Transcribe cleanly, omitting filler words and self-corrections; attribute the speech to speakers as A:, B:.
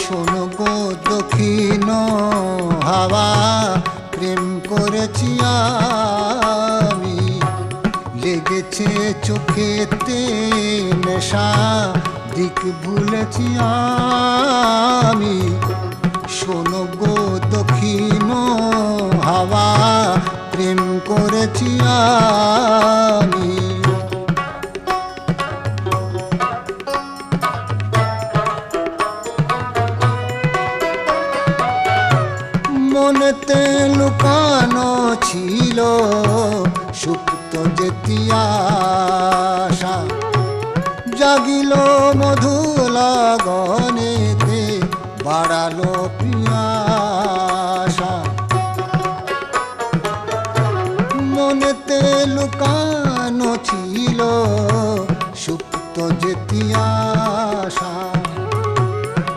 A: শোনো গো দক্ষিণ হাওয়া, প্রেম করেছি আমি, লেগেছে চোখেতে নেশা, দিক ভুলেছি আমি। শোনো গো দক্ষিণ হাওয়া, প্রেম করেছি আমি। মনেতে লুকানো ছিল সুপ্ত যেতি আশা, জাগিল মধু লগনেতে, বাড়ালো